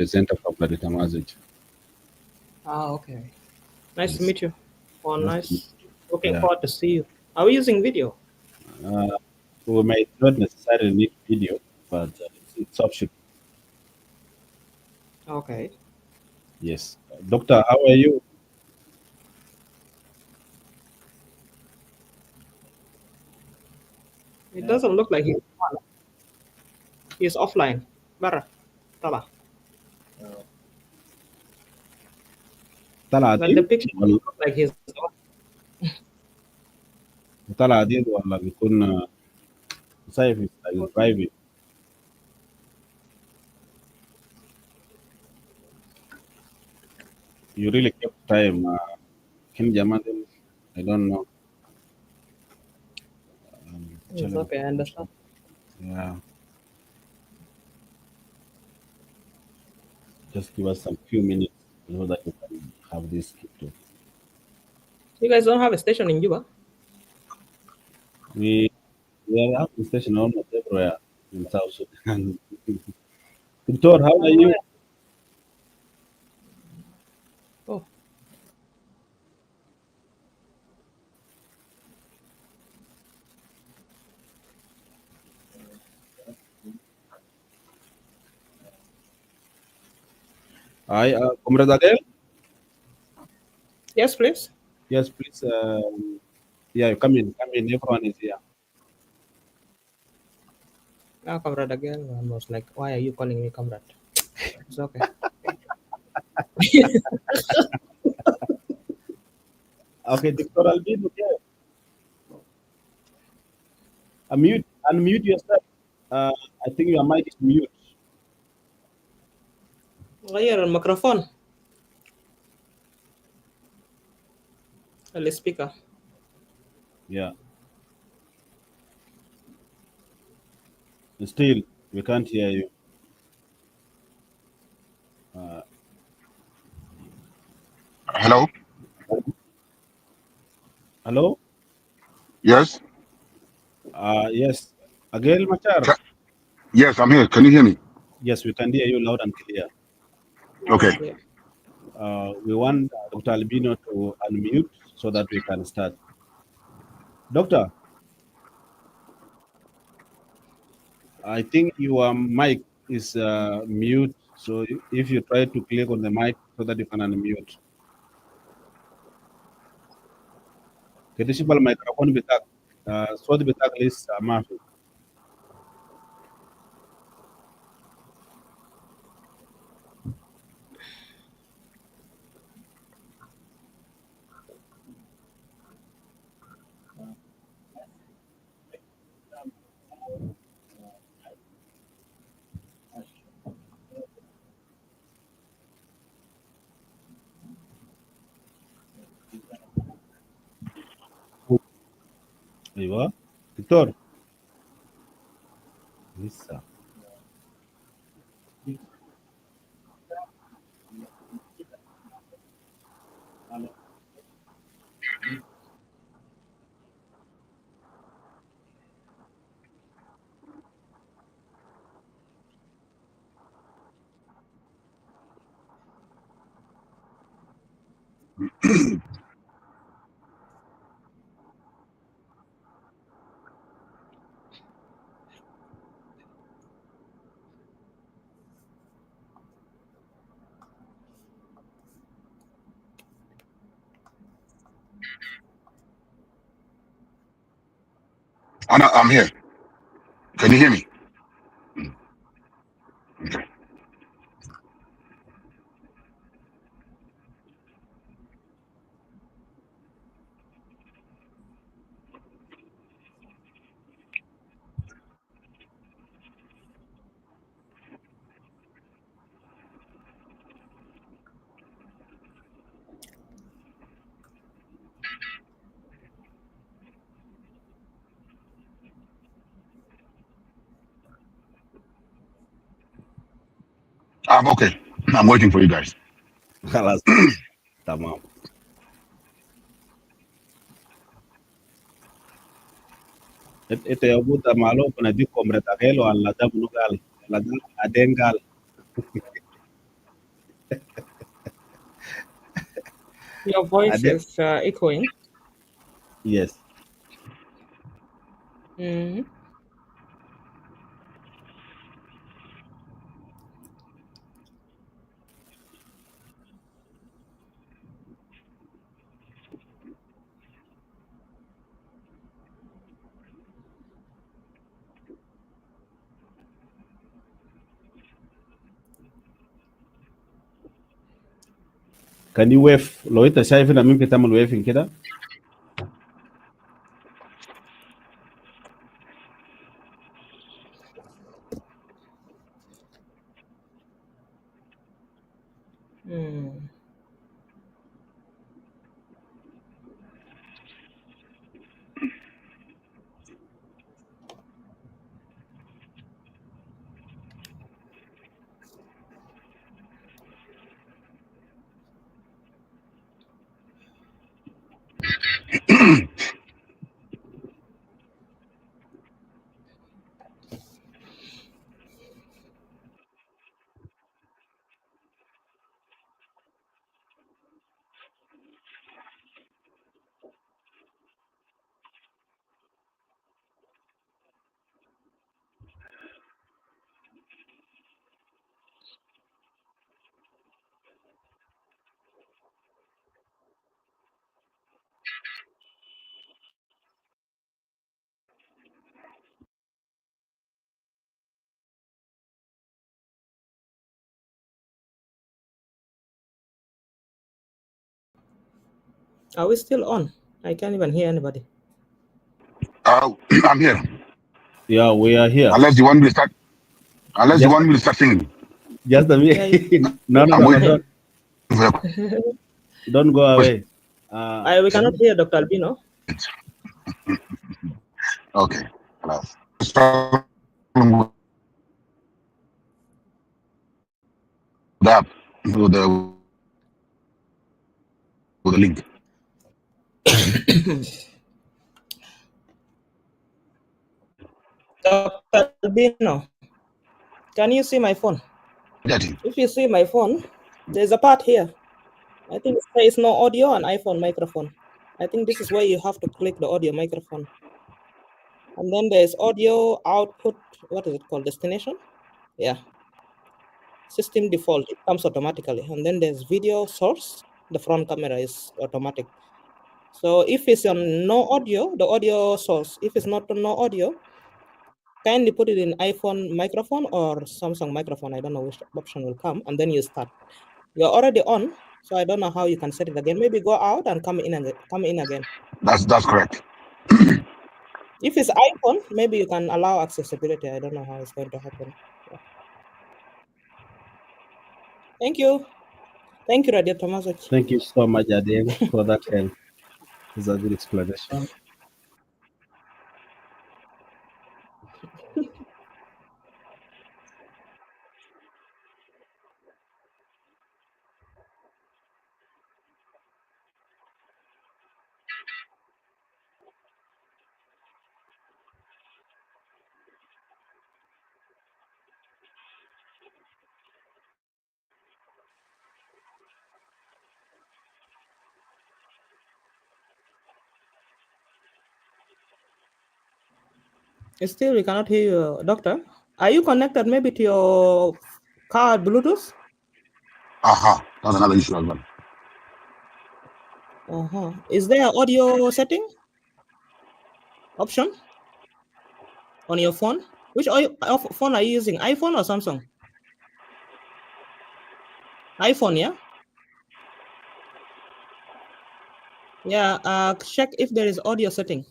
presenter from the TAMAZUJ. Okay. Nice to Yes. meet you. Oh, Nice. nice. Looking Yeah. forward to see you. Are we using video? We might not necessarily need video, but it's optional. Okay. Yes. Doctor, how are you? It doesn't look like he's offline. Bara, tala. طلع But the عديل picture ولا look like he's off. طلع عديل ولا بيكون صيف private. You really kept time. Can Jamal, I don't know. It's okay, I understand. Yeah. Just give us some few minutes so that you can have this too. You guys don't have a station in Juba? We have the station almost everywhere in South Sudan. Victor, how are you? Oh. Hi, Comrade Adel? Yes, please. Yes, please. Yeah, come in. Everyone is here. Comrade again. I was like, why are you calling me comrade? It's okay. Okay, Dr. Albin, okay. Unmute yourself. I think your mic is mute. غير الميكروفون. السبيكر. Yeah. Still, we can't hear you. Hello? Hello? Yes? Yes. Again, Machar? Yes, I'm here. Can you hear me? Yes, we can hear you loud and clear. Okay. We want Dr. Albino to unmute so that we can start. Doctor, I think your mic is mute. So if you try to click on the mic so that you can unmute. كتشوف الميكروفون بتاعك الصوت بتاعك لسه ما في. ايوه دكتور لسه I'm here. Can you hear me? Okay. I'm okay. I'm waiting for you guys. خلاص تمام. Ito yung buta malo kung na di komret akelo ang ladam nugal ladam adengal. Your voice then, is echoing. yes. Mm. Can you wave لو انت شايفنا ممكن تعمل ويفنج كده. Mm. Are we still on? I can't even hear anybody. I'm here. Yeah, we are here. Unless you want me to start. Unless you Just, want me to start singing. just the Yeah, no, no, I'm no, no, waiting. don't go away. we cannot hear Dr. Albino. Okay. Hello. That with the link. Dr. Albino, can you see my phone? If you see my phone, there's a part here. I think it says no audio on iPhone microphone. I think this is where you have to click the audio microphone. And then there's audio output, what is it called? Destination? Yeah. System default, it comes automatically. And then there's video source. The front camera is automatic. So if it's on no audio, the audio source, if it's not on no audio, kindly put it in iPhone microphone or Samsung microphone. I don't know which option will come. And then you start. You're already on, so I don't know how you can set it again. Maybe go out and come in again. That's correct. If it's iPhone, maybe you can allow accessibility. I don't know how it's going to happen. Yeah. Thank you. Thank you, Radio TAMAZUJ. Thank you so much, Adele, for that help. It's a good explanation. Still, we cannot hear you, Doctor. Are you connected maybe to your car Bluetooth? That's another issue as well. Is there an audio setting option on your phone? Which phone are you using? iPhone or Samsung? iPhone, yeah? Yeah, check if there is audio setting.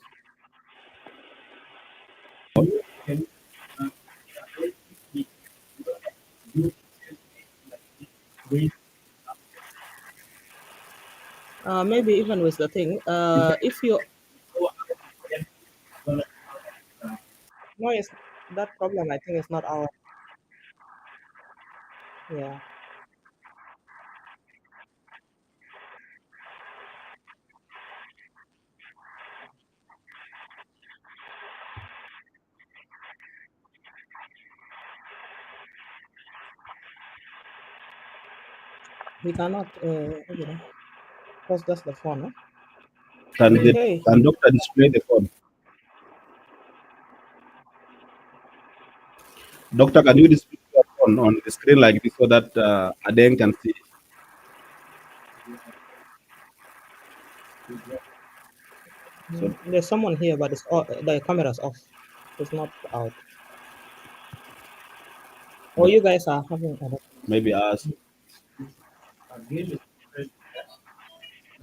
Maybe even with the thing, if you... No, it's that problem. I think it's not our... Yeah. We cannot, you know. Because that's the phone, huh? Can Okay. can doctor display the phone? Doctor, can you display your phone on the screen like this so that Aden can see? So There's someone here, but it's the camera's off. It's not out. Or you guys are having maybe us.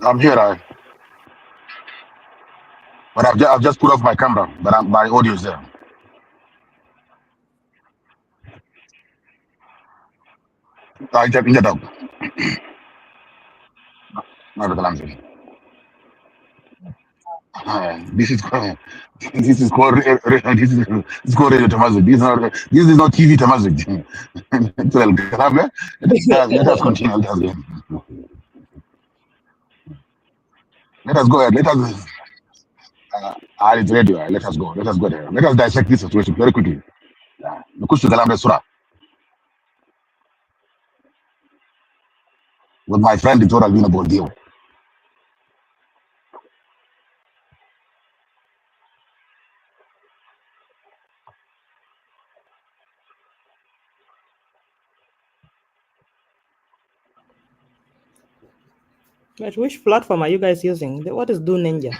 I'm here, but I've just put off my camera, but my audio is there. I check it out. This is this is called this is called Radio Tamazuj. This is not TV Tamazuj. Well, let us continue. Let us go ahead. Let us. It's radio. Let us go. Let us go there. Let us dissect this situation very quickly. Nukush Galambe Surah with my friend Dr. Albino Boldio. But which platform are you guys using? What is Do Ninja?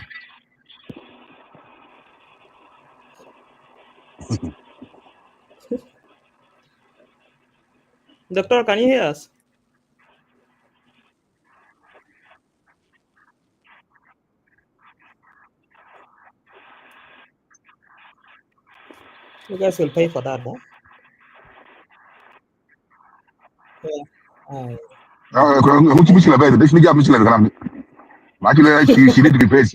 Doctor, can you hear us? You guys will pay for that, huh? Yeah. She need to be paid.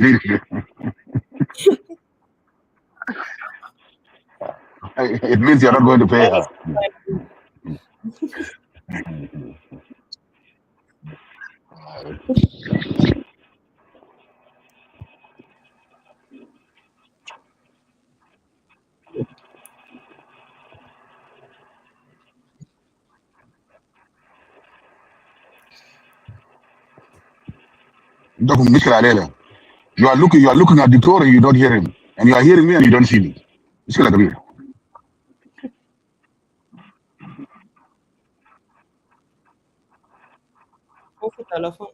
It means you're not going to pay her. You are looking at the Torah and you don't hear him. And you are hearing me and you don't see me. What's the telephone?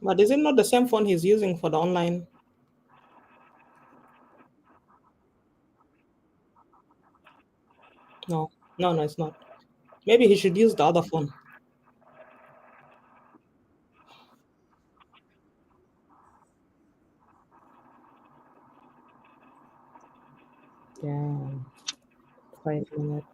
But is it not the same phone he's using for the online? No, it's not. Maybe he should use the other phone. Yeah, 5 minutes.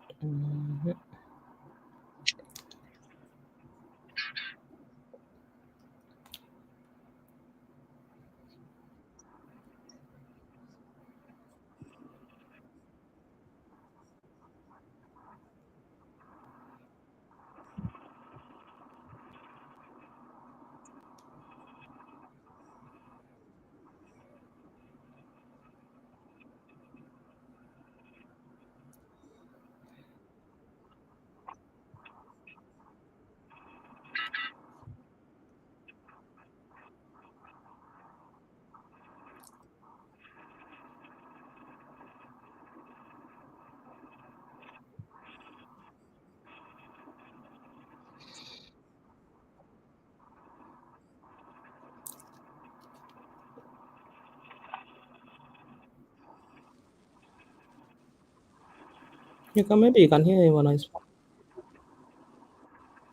Maybe you can hear him on his phone.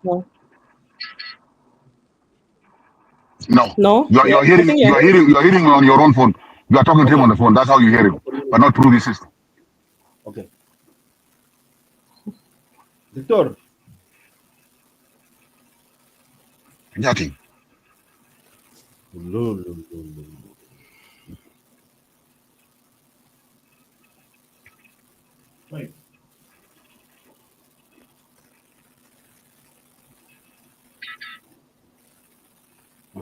No. No. No. You're I think hearing me on your own phone. You are talking to him on the phone. That's how you hear him. But not through the system. Okay. Victor. Nothing. Right.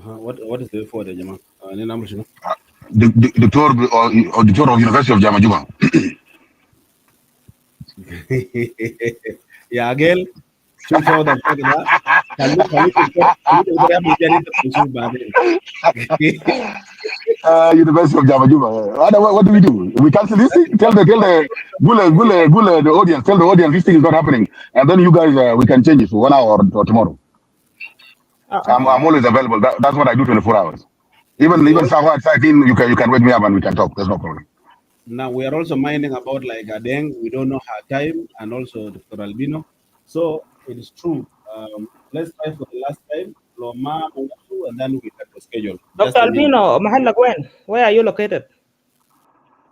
What is the way forward, Jama? Doctor or Doctor of University of Jamajuba. Yeah, again. Should show the University of Jamajuba. What do we do? We cancel this thing? Tell the audience. Tell the audience this thing is not happening, and then you guys we can change it for 1 hour or tomorrow. I'm always available. That's what I do 24 hours. Even Sawa at you can wake me up and we can talk. There's no problem. Now we are also minding about like Adeng. We don't know her time, and also Dr. Albino. So it is true. Let's try for the last time, Loma, and then we can schedule. Dr. Albino, Mahalla Gwen, where are you located?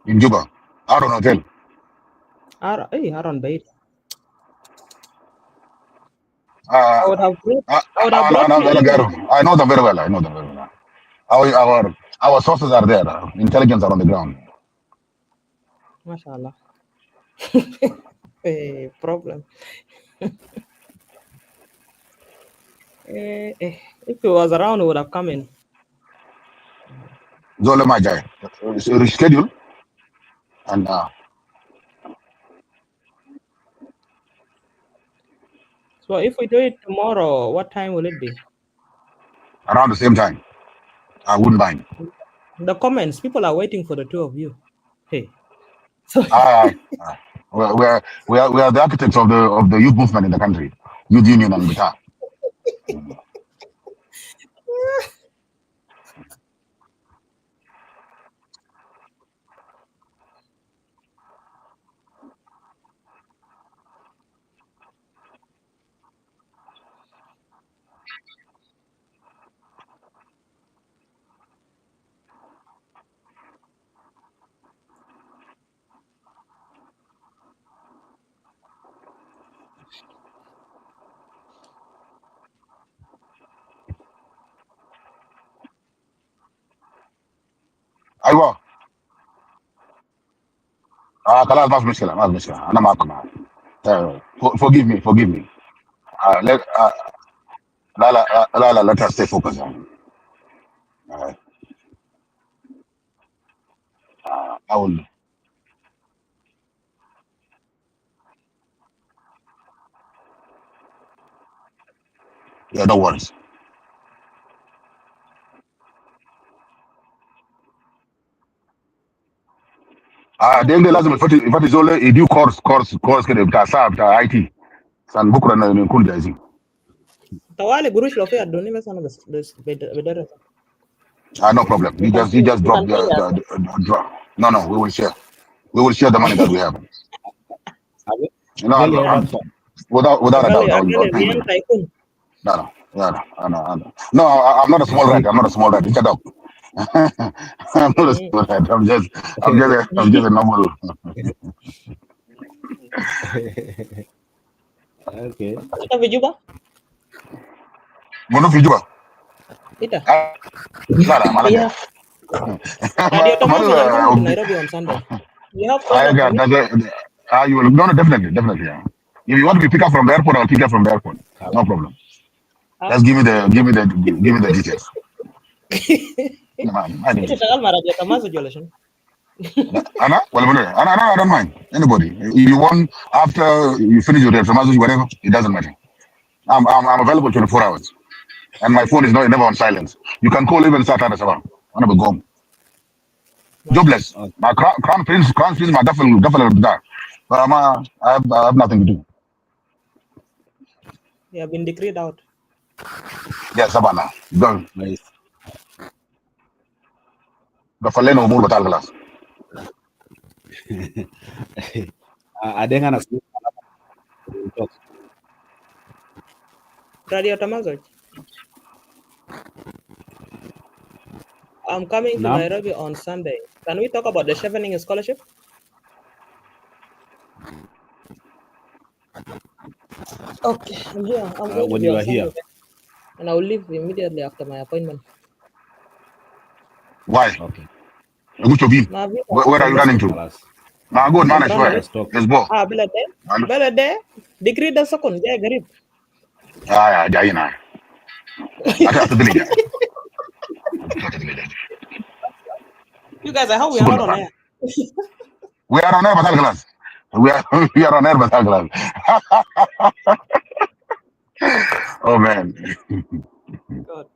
In Juba, Aaron Hotel. Aaron Bay. I know them very well. Our sources are there. Intelligence are on the ground. MashaAllah. Problem. If he was around, he would have come in. Zole Majai. Reschedule. And so if we do it tomorrow, what time will it be? Around the same time. I wouldn't mind. The comments, people are waiting for the two of you. Hey. So we are the architects of the youth movement in the country. Youth union and Bita. ايوه خلاص ما في مشكله انا معكم. Forgive me. لا let us stay focused. I will. Yeah, no worries. دينجي لازم يفتح زول يديو كورس كده بتاع ساعه بتاع اي تي عشان بكره نكون جاهزين. طوالي قروش لو في ادوني مثلا بس بدرس. No problem. You just drop drop. No, we will share. We will share the money that we have. Without a doubt. No, I'm not a small rat. It's a dog. I'm not a small rat. I'm just a normal. Okay. Kita di Juba? Mana di Juba? Kita. Mana iya. Radio TAMAZUJ in Nairobi on Sunday. You have you will definitely. Yeah. If you want to be picked up from the airport, I'll pick you up from the airport. No problem. Just give me the details. Kita shagал ma Radio TAMAZUJ wala shun? I don't mind. Anybody. If you want, after you finish your TAMAZUJ, whatever, it doesn't matter. I'm available 24 hours. And my phone is never on silence. You can call even Saturday Sabah. I'm gonna go home. Jobless. My crown prince, my duffel there. But I have nothing to do. You have been decreed out. Yes, Sabana. Go. Nice. Duffel no more batal glass. Adeng anak Radio TAMAZUJ. I'm coming to Nairobi on Sunday. Can we talk about the Chevening scholarship? Okay, I'm here. I'm going when to be you on are here. Sunday, and I will leave immediately after my appointment. Why? Okay. Where are you running to? Nah, good man. Let's go. Belade. Degree the second. Yeah, garib. Jayina. I have to delete. You guys, I hope we are not on air. We are on air, Batal class. We are on air, Batal class. Oh man. God.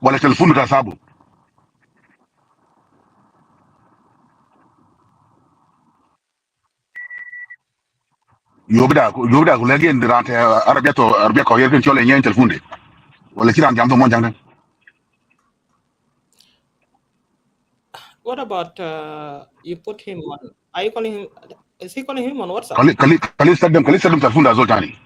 Wala telephone ka sabu. Yobida kulagi ndirante Arabia ko yerken chole nyen telephone. Wala kiran jam to mon jang. What about you put him on? Are you calling him? Is he calling him on WhatsApp? Kali sadam telephone da zoltani.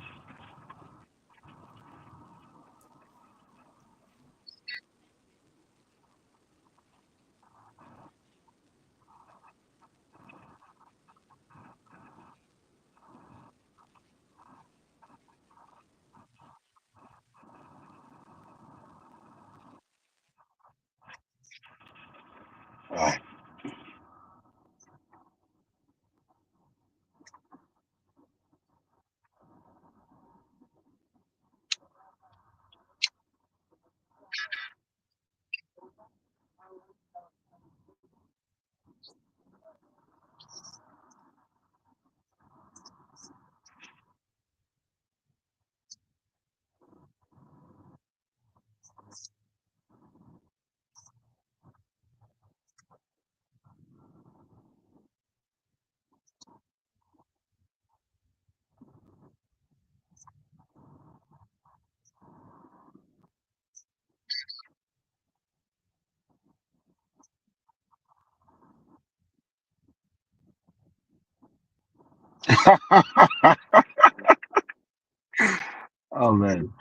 Oh man.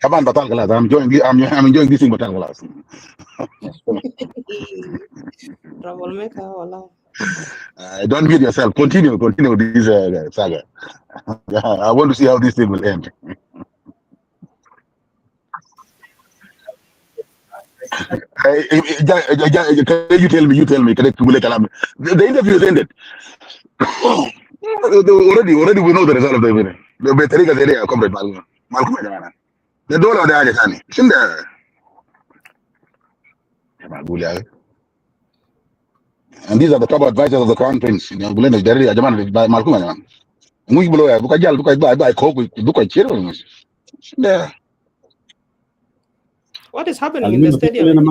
Come on, Batal class. I'm enjoying this thing, Batal class. Troublemaker, wallah. Don't mute yourself. Continue with this saga. I want to see how this thing will end. You tell me. The interview is ended. Already we know the result of the event. The Betarika area, comrade Malcolm. The dollar of the Ajasani. Shinda. And these are the top advisors of the crown prince. Malcolm. We below buy coke with children. What is happening in the stadium?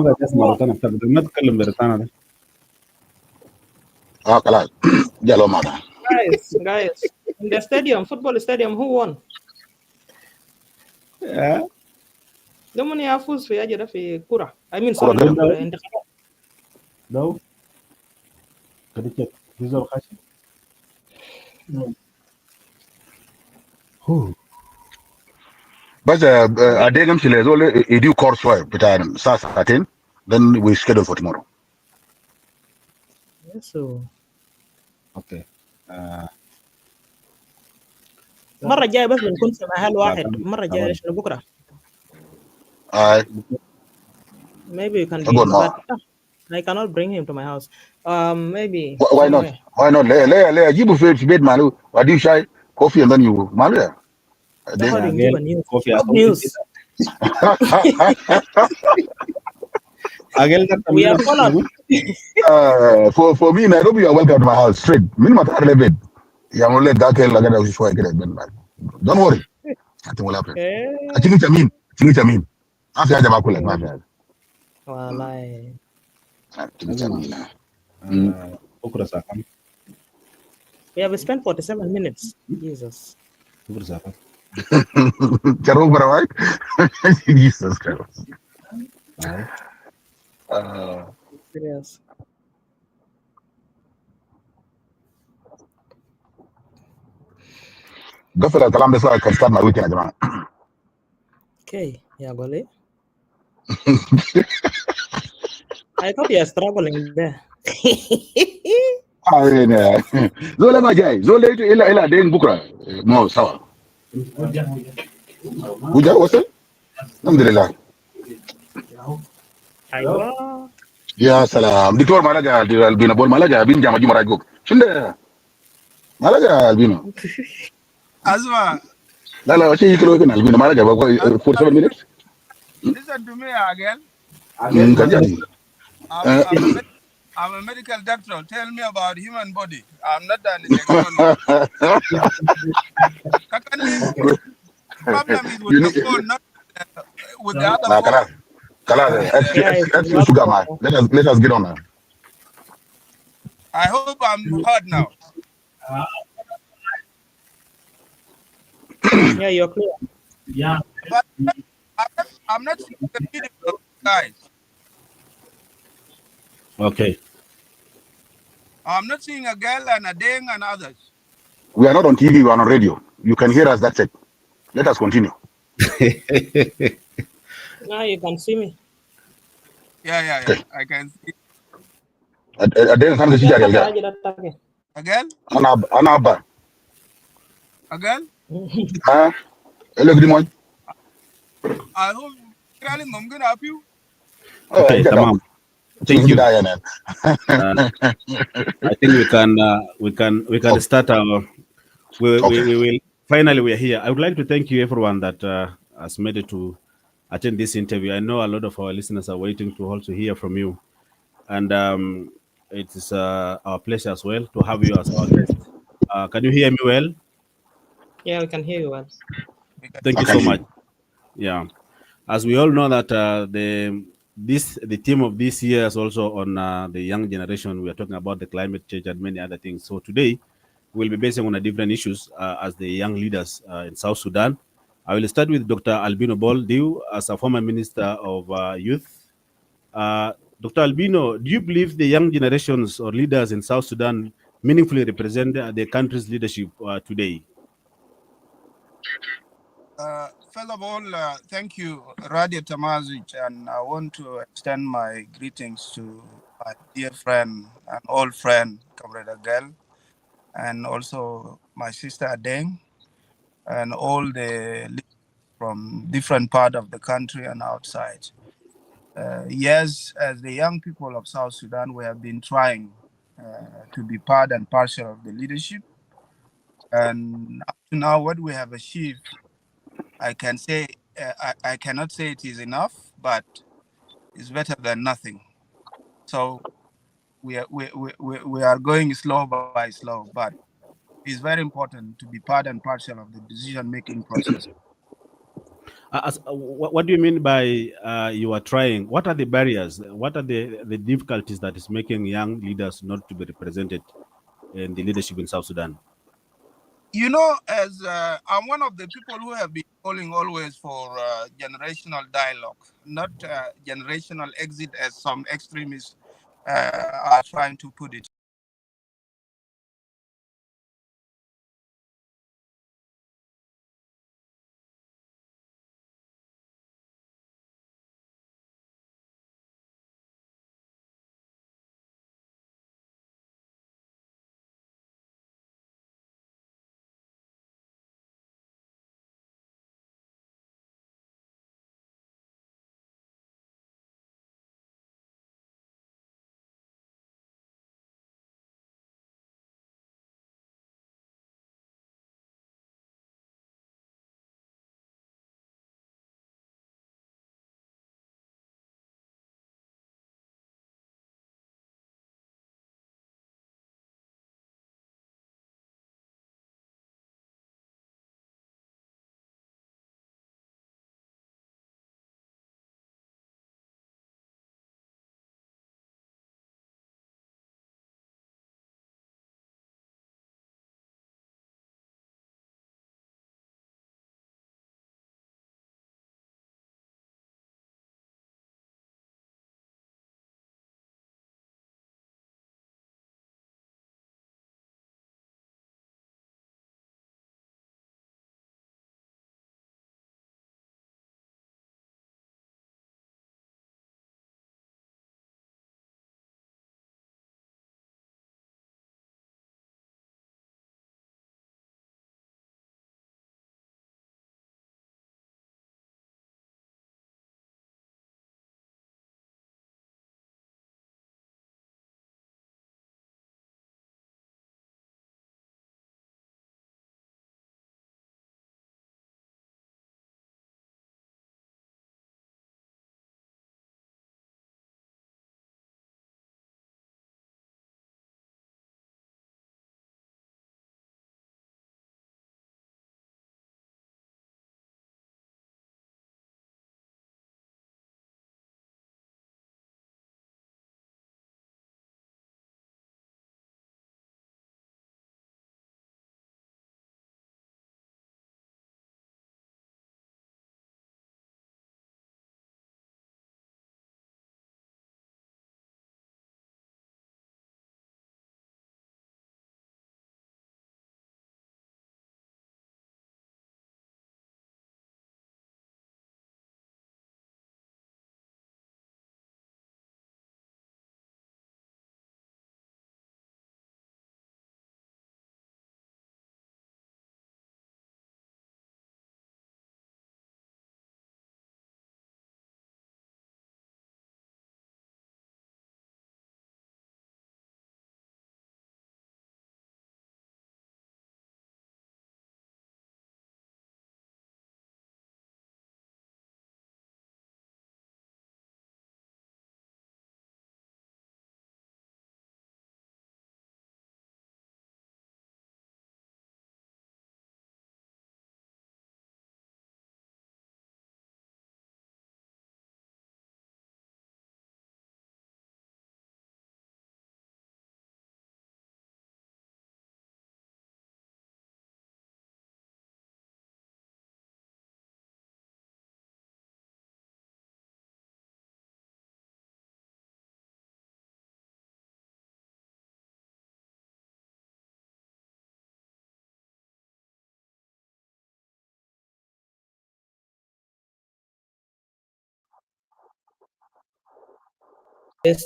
Guys, in the stadium, football stadium, who won? Yeah. ده من يفوز في أجل في كرة. I mean sorry not كرة انتخابات. No. Can you check? This is Hashi. But I didn't actually do course work, but I'm starting. Then we schedule for tomorrow. So Okay. مرة الجاية بس بنكون في محل واحد. مرة الجاية شنو بكرة. Maybe you can be, but I cannot bring him to my house. Maybe. Why not? Why not? Le ajibu في بيت مالو. What do you say? Coffee and then you malu. How do you give a news? Good news. We are followed. For me, Nairobi, you're welcome to my house. Straight. Minimum bed. Yeah, I'm let that girl like that. Don't worry. I think will happen. I think it's a mean. After I have like my Wallahi. We have spent 47 minutes. Jesus. Jesus Christ. Serious. قفل الكلام ده سواء كان start my weekend يا جماعه. Okay, يا قولي. I thought you were struggling there. زول ما جاي زول الا دين بكره مو سوا وجا وصل الحمد لله. ايوه يا سلام دكتور ما لقى البينا بول ما لقى بين جامع جمعه راجوك شنو ده ما لقى البينا Azma. لا شيء يكلو كده البينا ما لقى 47 minutes. Listen to me again. I'm a medical doctor. Tell me about human body. I'm not done. Problem is with the phone, not with the other phone. Let us get on now. I hope I'm heard now. Yeah, you're clear. Yeah. But I'm not seeing the video, guys. Okay. I'm not seeing a girl and a ding and others. We are not on TV, we are on radio. You can hear us, that's it. Let us continue. Now you can see me. Yeah. Okay. I can see. Again? Anaba. Again? Hello, good morning. I hope I'm going to help you. Okay, tamam. Thank you. I think we can start our. We will finally we are here. I would like to thank you everyone that has made it to attend this interview. I know a lot of our listeners are waiting to also hear from you, and it is our pleasure as well to have you as our guest. Can you hear me well? Yeah, we can hear you well. Thank you so much. Yeah, as we all know that the theme of this year is also on the young generation. We are talking about the climate change and many other things. So today we'll be basing on different issues as the young leaders in South Sudan. I will start with Dr. Albino Boldiu as a former Minister of Youth. Dr. Albino, do you believe the young generations or leaders in South Sudan meaningfully represent the country's leadership today? First of all, thank you, Radio TAMAZUJ, and I want to extend my greetings to my dear friend and old friend, Comrade Adel, and also my sister Adeng, and all the leaders from different parts of the country and outside. Yes, as the young people of South Sudan, we have been trying to be part and parcel of the leadership. And up to now, what we have achieved, I can say, I cannot say it is enough, but it's better than nothing. So we are going slow by slow, but it's very important to be part and parcel of the decision-making process. What do you mean by you are trying? What are the barriers? What are the difficulties that is making young leaders not to be represented in the leadership in South Sudan? You know, as I'm one of the people who have been calling always for generational dialogue, not generational exit as some extremists are trying to put it.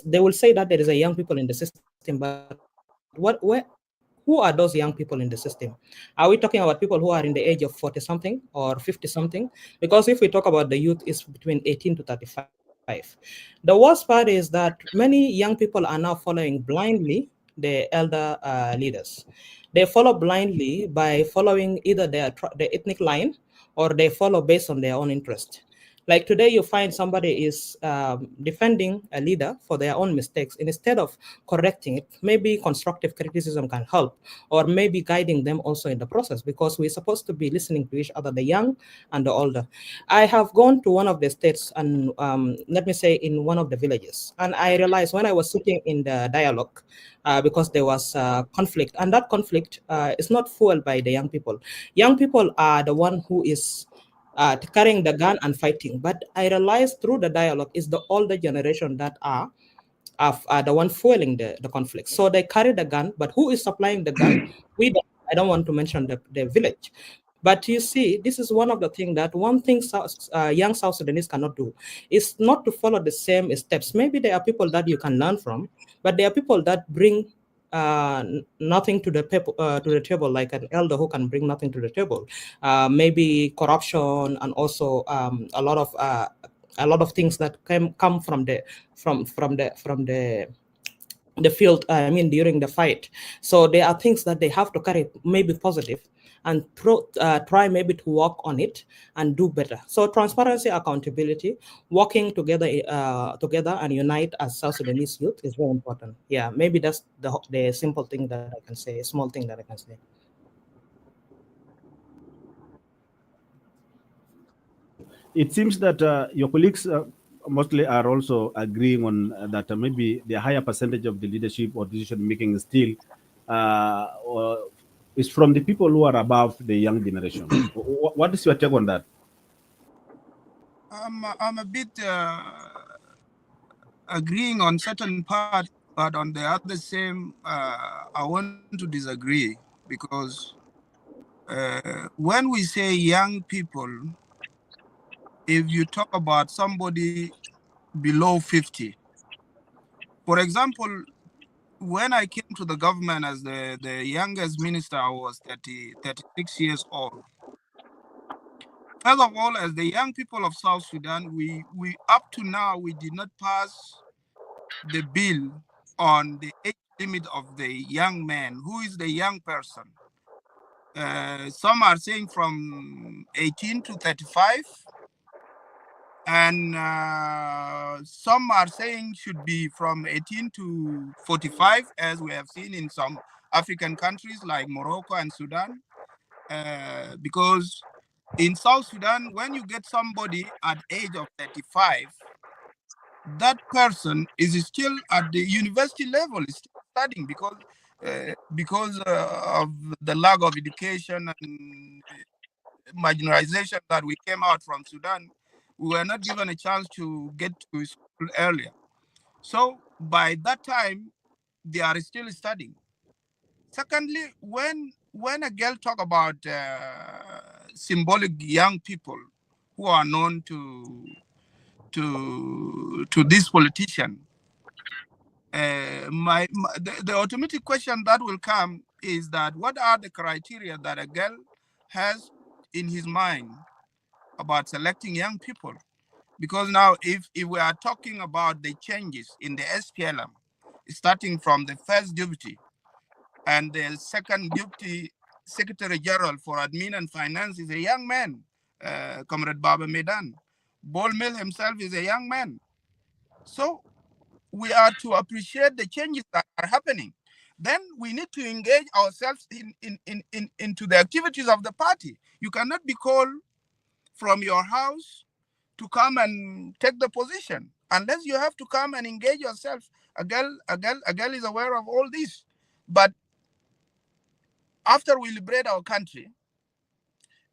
They will say that there is a young people in the system, but who are those young people in the system? Are we talking about people who are in the age of 40 something or 50 something? Because if we talk about the youth, it's between 18 to 35. The worst part is that many young people are now following blindly the elder leaders. They follow blindly by following either the ethnic line, or they follow based on their own interest. Like today, you find somebody is defending a leader for their own mistakes. Instead of correcting it, maybe constructive criticism can help, or maybe guiding them also in the process, because we're supposed to be listening to each other, the young and the older. I have gone to one of the states, and let me say in one of the villages, and I realized when I was sitting in the dialogue, because there was conflict, and that conflict is not fueled by the young people. Young people are the one who is carrying the gun and fighting. But I realized through the dialogue is the older generation that are the one fueling the conflict. So they carry the gun, but who is supplying the gun? I don't want to mention the village. But you see, this is one of the things that young South Sudanese cannot do is not to follow the same steps. Maybe there are people that you can learn from, but there are people that bring nothing to the table, like an elder who can bring nothing to the table. Maybe corruption and also a lot of things that come from the field, I mean, during the fight. So there are things that they have to carry, maybe positive, and try maybe to work on it and do better. So transparency, accountability, working together and unite as South Sudanese youth is very important. Yeah, maybe that's the simple thing that I can say, a small thing that I can say. It seems that your colleagues mostly are also agreeing on that maybe the higher percentage of the leadership or decision making still is from the people who are above the young generation. What is your take on that? I'm a bit agreeing on certain parts, but on the other same, I want to disagree because when we say young people, if you talk about somebody below 50, for example, when I came to the government as the youngest minister, I was 36 years old. First of all, as the young people of South Sudan, we up to now, we did not pass the bill on the age limit of the young man. Who is the young person? Some are saying from 18 to 35. And some are saying should be from 18 to 45, as we have seen in some African countries like Morocco and Sudan. Because in South Sudan, when you get somebody at age of 35, that person is still at the university level, is still studying because of the lack of education and marginalization that we came out from Sudan. We were not given a chance to get to school earlier. So by that time, they are still studying. Secondly, when a girl talk about symbolic young people who are known to this politician, the automatic question that will come is that what are the criteria that a girl has in his mind about selecting young people? Because now if we are talking about the changes in the SPLM, starting from the first deputy and the second deputy secretary general for admin and finance is a young man, Comrade Baba Medan. Bol Mill himself is a young man. So we are to appreciate the changes that are happening. Then we need to engage ourselves into the activities of the party. You cannot be called from your house to come and take the position unless you have to come and engage yourself. A girl is aware of all this. But after we liberate our country,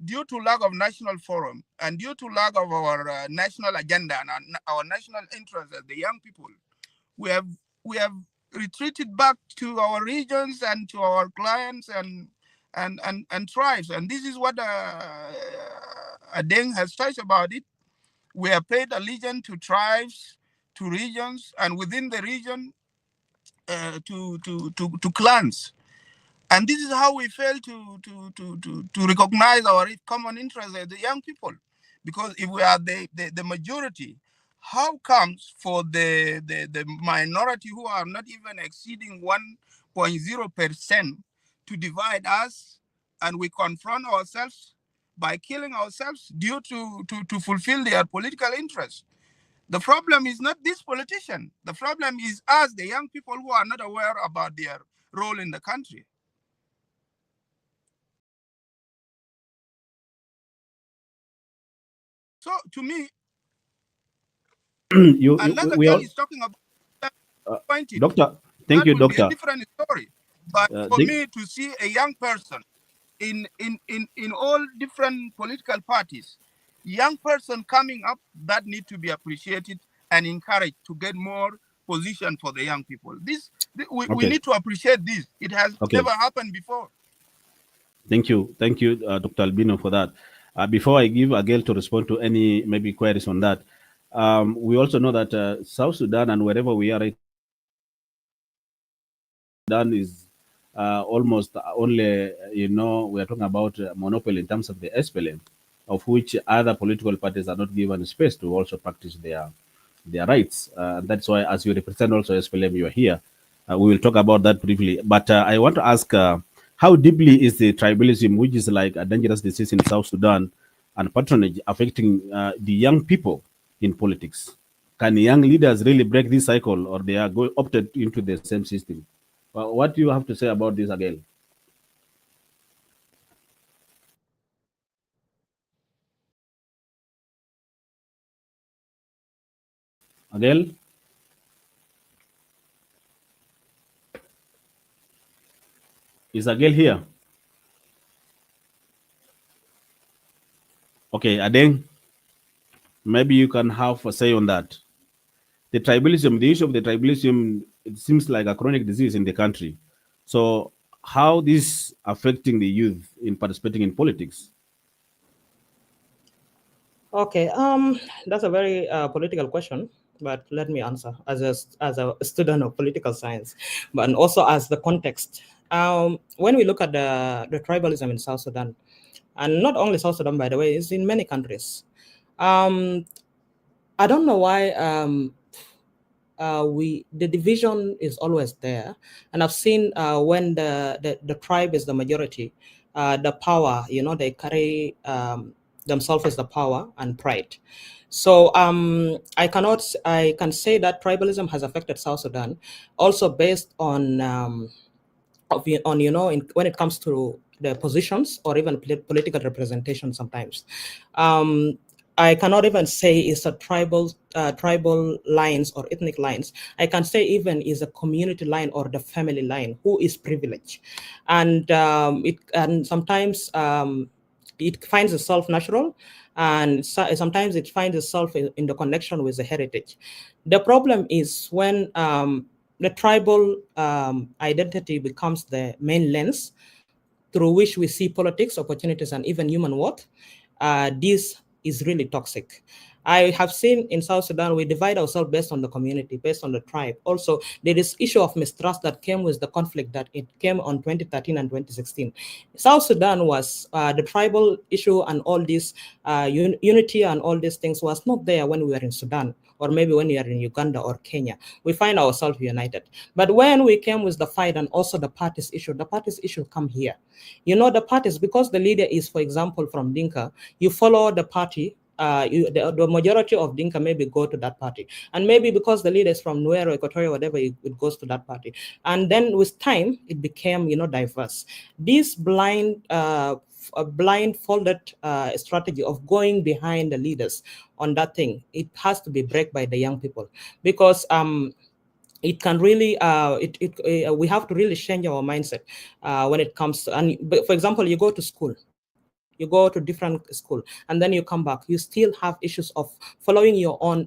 due to lack of national forum and due to lack of our national agenda and our national interest as the young people, we have retreated back to our regions and to our clients and tribes. And this is what Adeng has touched about it. We have paid allegiance to tribes, to regions, and within the region, to clans. And this is how we fail to recognize our common interests as the young people. Because if we are the majority, how comes for the minority who are not even exceeding 1.0% to divide us, and we confront ourselves by killing ourselves due to fulfill their political interests? The problem is not this politician. The problem is us, the young people who are not aware about their role in the country. So to me, unless a girl is talking about pointed, Doctor, thank you, that will be a Doctor. different story. But for me to see a young person in all different political parties, young person coming up that need to be appreciated and encouraged to get more position for the young people. We need to appreciate this. It has never happened before. Thank you, Dr. Albino, for that. Before I give Agel to respond to any maybe queries on that, we also know that South Sudan and wherever we are right Sudan is almost only, we are talking about monopoly in terms of the SPLM, of which other political parties are not given space to also practice their rights. That's why, as you represent also SPLM, you are here. We will talk about that briefly. But I want to ask, how deeply is the tribalism, which is like a dangerous disease in South Sudan, and patronage affecting the young people in politics? Can young leaders really break this cycle, or they are opted into the same system? Well, what do you have to say about this, again? Adele? Is Adele here? Okay, Adeng, maybe you can have a say on that. The tribalism, the issue of the tribalism, it seems like a chronic disease in the country. So how this affecting the youth in participating in politics? Okay, that's a very political question, but let me answer as a student of political science, but also as the context. When we look at the tribalism in South Sudan, and not only South Sudan, by the way, it's in many countries. I don't know why the division is always there, and I've seen when the tribe is the majority, the power, they carry themselves as the power and pride. So I can say that tribalism has affected South Sudan, also based on when it comes to the positions or even political representation sometimes. I cannot even say it's a tribal lines or ethnic lines. I can say even is a community line or the family line who is privileged, and sometimes it finds itself natural, and sometimes it finds itself in the connection with the heritage. The problem is when the tribal identity becomes the main lens through which we see politics, opportunities, and even human worth. This is really toxic. I have seen in South Sudan, we divide ourselves based on the community, based on the tribe. Also, there is issue of mistrust that came with the conflict that it came on 2013 and 2016. South Sudan was the tribal issue and all this unity and all these things was not there when we were in Sudan, or maybe when we are in Uganda or Kenya. We find ourselves united. But when we came with the fight and also the parties issue come here. The parties, because the leader is, for example, from Dinka, you follow the party. The majority of Dinka maybe go to that party, and maybe because the leader is from Nuer, Equatorial, whatever, it goes to that party. And then with time, it became diverse. This blindfolded strategy of going behind the leaders on that thing, it has to be break by the young people, because it can really we have to really change our mindset when it comes to, and for example, you go to school, you go to different school, and then you come back, you still have issues of following your own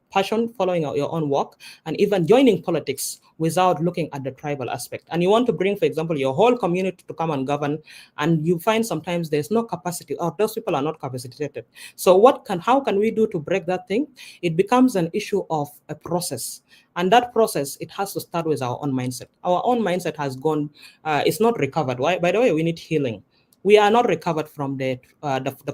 passion, following your own work, and even joining politics without looking at the tribal aspect. And you want to bring, for example, your whole community to come and govern, and you find sometimes there's no capacity, or those people are not capacitated. So how can we do to break that thing? It becomes an issue of a process. And that process, it has to start with our own mindset. Our own mindset has gone, it's not recovered. Why? By the way, we need healing. We are not recovered from the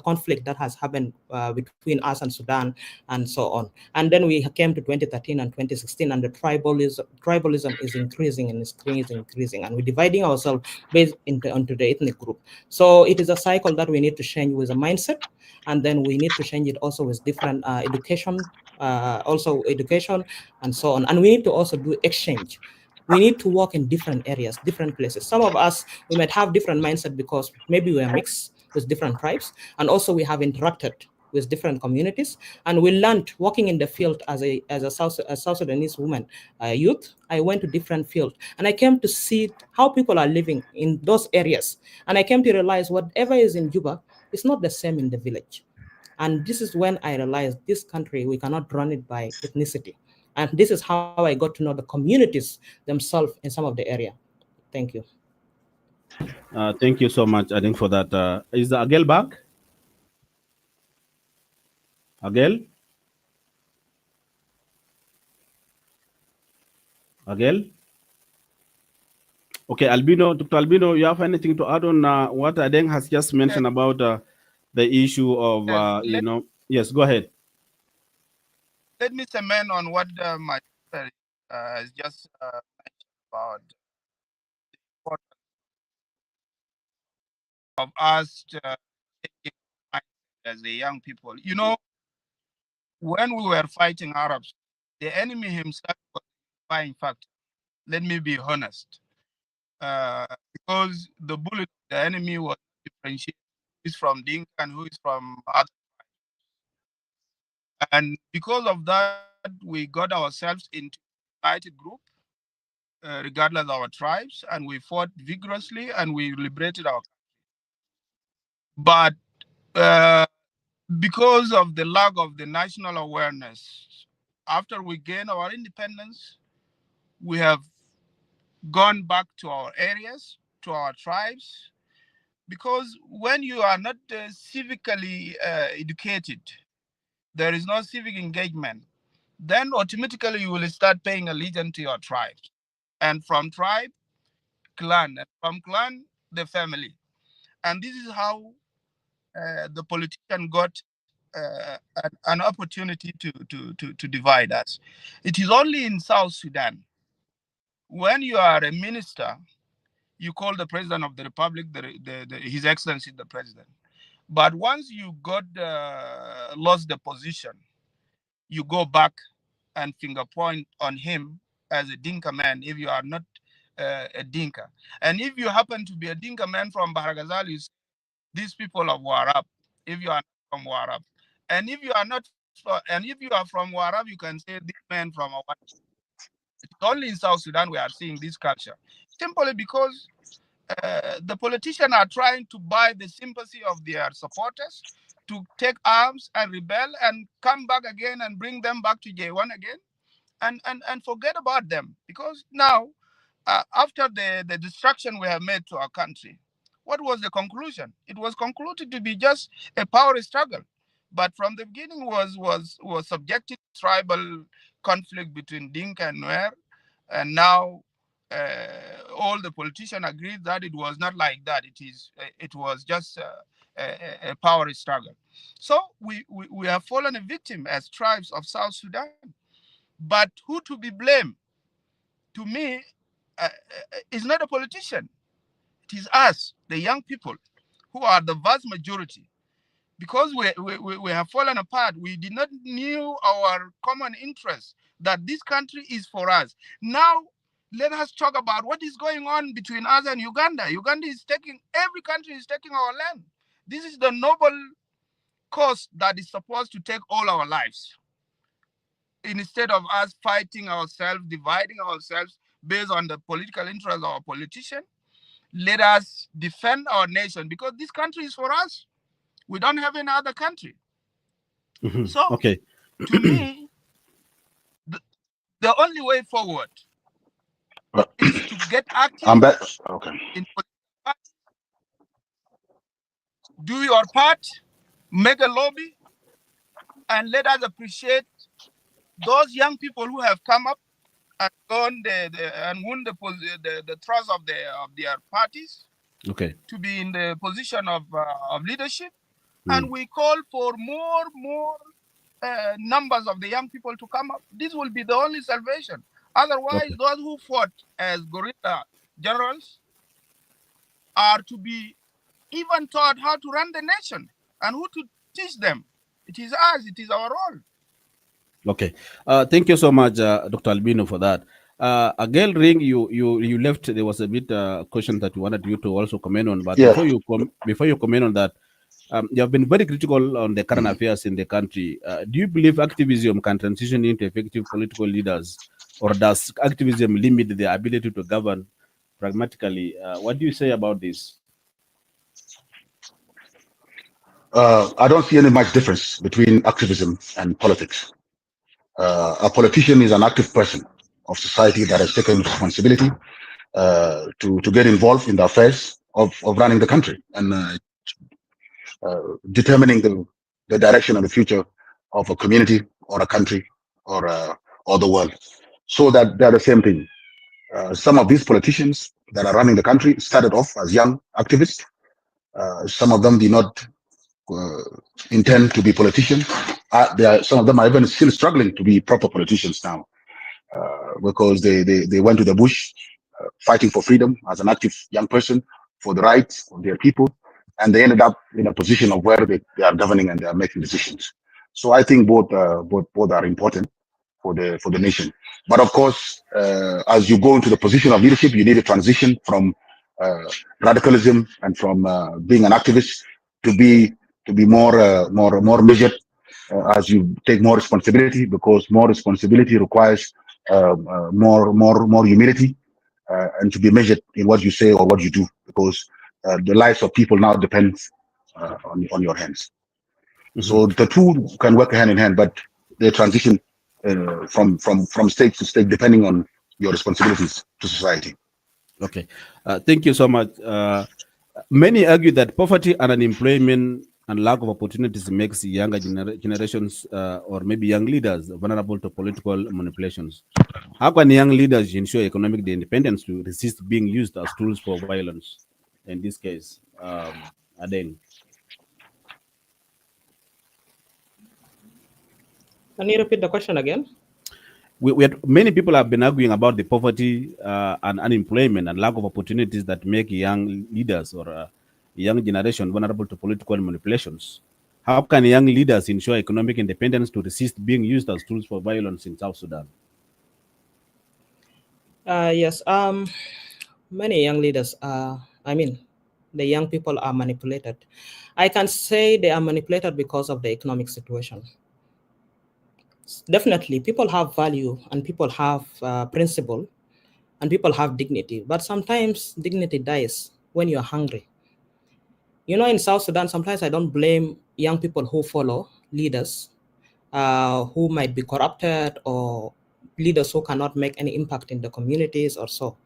conflict that has happened between us and Sudan and so on. And then we came to 2013 and 2016, and the tribalism is increasing and increasing, and we're dividing ourselves based into the ethnic group. So it is a cycle that we need to change with a mindset, and then we need to change it also with different education and so on. And we need to also do exchange. We need to work in different areas, different places. Some of us, we might have different mindset because maybe we are mixed with different tribes, and also we have interacted with different communities, and we learned working in the field as a South Sudanese woman, youth. I went to different fields, and I came to see how people are living in those areas, and I came to realize whatever is in Juba is not the same in the village. And this is when I realized this country, we cannot run it by ethnicity. And this is how I got to know the communities themselves in some of the area. Thank you. Thank you so much, I think, for that. Is Agel back? Agel? Agel? Okay, Albino, Dr. Albino, you have anything to add on what Adeng has just mentioned about the issue of, yes, go ahead. Let me comment on what my sister has just mentioned about the importance of us taking as the young people. You know, when we were fighting Arabs, the enemy himself was a unifying factor. Let me be honest. Because the bullet of the enemy was differentiated who is from Dinka and who is from other. And because of that, we got ourselves into a united group, regardless of our tribes, and we fought vigorously and we liberated our country. But because of the lack of the national awareness, after we gained our independence, we have gone back to our areas, to our tribes, because when you are not civically educated, there is no civic engagement, then automatically you will start paying allegiance to your tribe. And from tribe, clan, and from clan, the family. And this is how the politician got an opportunity to divide us. It is only in South Sudan, when you are a minister, you call the president of the republic, His Excellency the President. But once you got lost the position, you go back and finger point on him as a Dinka man if you are not a Dinka. And if you happen to be a Dinka man from Baharagazal, you say, these people of Warab, if you are from Warab. And if you are not, and if you are from Warab, you can say this man from Awad. It's only in South Sudan we are seeing this culture. Simply because the politicians are trying to buy the sympathy of their supporters to take arms and rebel and come back again and bring them back to J1 again and forget about them. Because now, after the destruction we have made to our country, what was the conclusion? It was concluded to be just a power struggle. But from the beginning was subjected to tribal conflict between Dinka and Nuer. And now all the politicians agreed that it was not like that. It was just a power struggle. So we have fallen a victim as tribes of South Sudan. But who to be blamed? To me, is not a politician. It is us, the young people, who are the vast majority. Because we have fallen apart, we did not knew our common interest, that this country is for us. Now, let us talk about what is going on between us and Uganda. Uganda is taking, every country is taking our land. This is the noble cause that is supposed to take all our lives. Instead of us fighting ourselves, dividing ourselves based on the political interest of our politician, let us defend our nation, because this country is for us. We don't have any other country. So, okay. To me, the only way forward is to get active. I'm back. Okay. In do your part, make a lobby, and let us appreciate those young people who have come up and won the trust of their parties. Okay. To be in the position of leadership, and we call for more numbers of the young people to come up. This will be the only salvation. Otherwise, those who fought as guerrilla generals are to be even taught how to run the nation and who to teach them. It is us. It is our role. Okay. Thank you so much, Dr. Albino, for that. Again, Ring, you left. There was a bit question that you wanted you to also comment on, but before you comment on that, you have been very critical on the current affairs in the country. Do you believe activism can transition into effective political leaders, or does activism limit the ability to govern pragmatically? What do you say about this? I don't see any much difference between activism and politics. A politician is an active person of society that has taken responsibility to get involved in the affairs of running the country and determining the direction and the future of a community or a country or the world. So that they're the same thing. Some of these politicians that are running the country started off as young activists. Some of them did not uh, intend to be politicians. Some of them are even still struggling to be proper politicians now because they went to the bush fighting for freedom as an active young person for the rights of their people, and they ended up in a position of where they are governing and they are making decisions. So I think both are important for the nation. But of course, as you go into the position of leadership, you need a transition from radicalism and from being an activist to be more measured as you take more responsibility, because more responsibility requires more humility and to be measured in what you say or what you do, because the lives of people now depends on your hands. So the two can work hand in hand, but they transition from state to state depending on your responsibilities to society. Okay, thank you so much. Many argue that poverty and unemployment and lack of opportunities makes younger generations or maybe young leaders vulnerable to political manipulations. How can young leaders ensure economic independence to resist being used as tools for violence? In this case, Adeng. Can you repeat the question again? Many people have been arguing about the poverty and unemployment and lack of opportunities that make young leaders or young generation vulnerable to political manipulations. How can young leaders ensure economic independence to resist being used as tools for violence in South Sudan? Yes. Many young leaders the young people are manipulated. I can say they are manipulated because of the economic situation. Definitely, people have value and people have principle and people have dignity, but sometimes dignity dies when you're hungry. You know, in South Sudan, sometimes I don't blame young people who follow leaders who might be corrupted or leaders who cannot make any impact in the communities or so.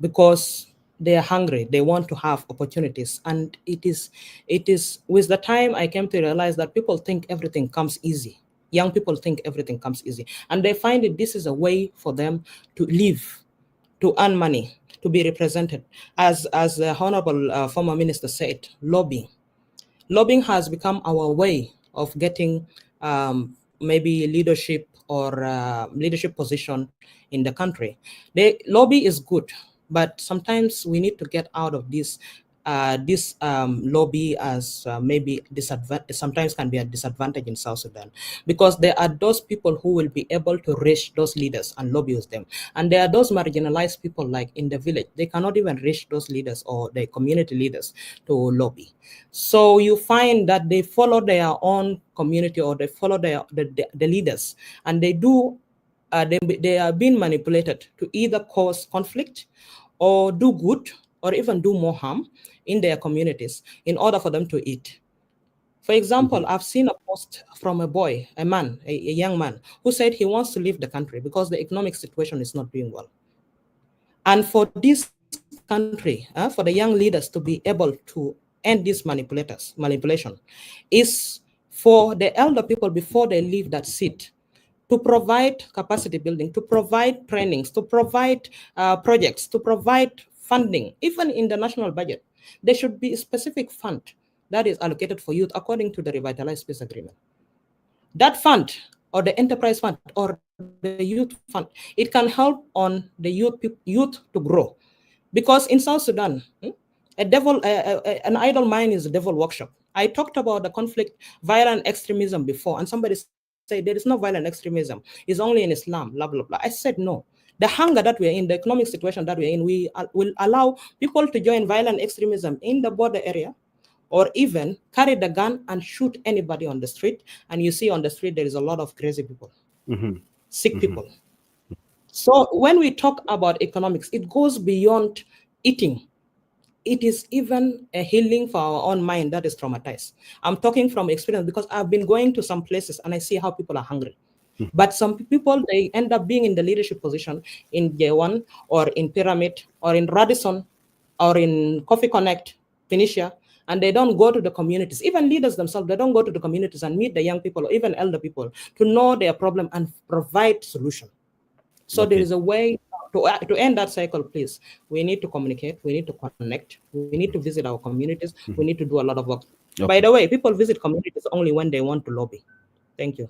Because they are hungry, they want to have opportunities, and it is with the time I came to realize that people think everything comes easy. Young people think everything comes easy, and they find it this is a way for them to live, to earn money, to be represented. As the honorable former minister said, lobbying has become our way of getting maybe leadership or leadership position in the country. The lobby is good, but sometimes we need to get out of this lobby as maybe sometimes can be a disadvantage in South Sudan, because there are those people who will be able to reach those leaders and lobby with them, and there are those marginalized people like in the village, they cannot even reach those leaders or the community leaders to lobby. So you find that they follow their own community or they follow the leaders, and they are being manipulated to either cause conflict or do good or even do more harm in their communities in order for them to eat. For example, I've seen a post from a boy, a young man, who said he wants to leave the country because the economic situation is not doing well. And for this country, for the young leaders to be able to end this manipulation, is for the elder people before they leave that seat to provide capacity building, to provide trainings, to provide projects, to provide funding, even in the national budget. There should be a specific fund that is allocated for youth according to the revitalized peace agreement. That fund or the enterprise fund or the youth fund, it can help on the youth to grow. Because in South Sudan, an idle mind is a devil workshop. I talked about the conflict, violent extremism before, and somebody said there is no violent extremism. It's only in Islam, blah, blah, blah. I said no. The hunger that we're in, the economic situation that we're in, we will allow people to join violent extremism in the border area, or even carry the gun and shoot anybody on the street. And you see on the street, there is a lot of crazy people, sick people. So when we talk about economics, it goes beyond eating. it is even a healing for our own mind that is traumatized. I'm talking from experience because I've been going to some places and I see how people are hungry. But some people, they end up being in the leadership position in J1 or in Pyramid or in Radisson or in Coffee Connect, Phoenicia, and they don't go to the communities. Even leaders themselves, they don't go to the communities and meet the young people or even elder people to know their problem and provide solution. So there is a way to end that cycle, please. We need to communicate, we need to connect, we need to visit our communities, we need to do a lot of work. By the way, people visit communities only when they want to lobby. Thank you.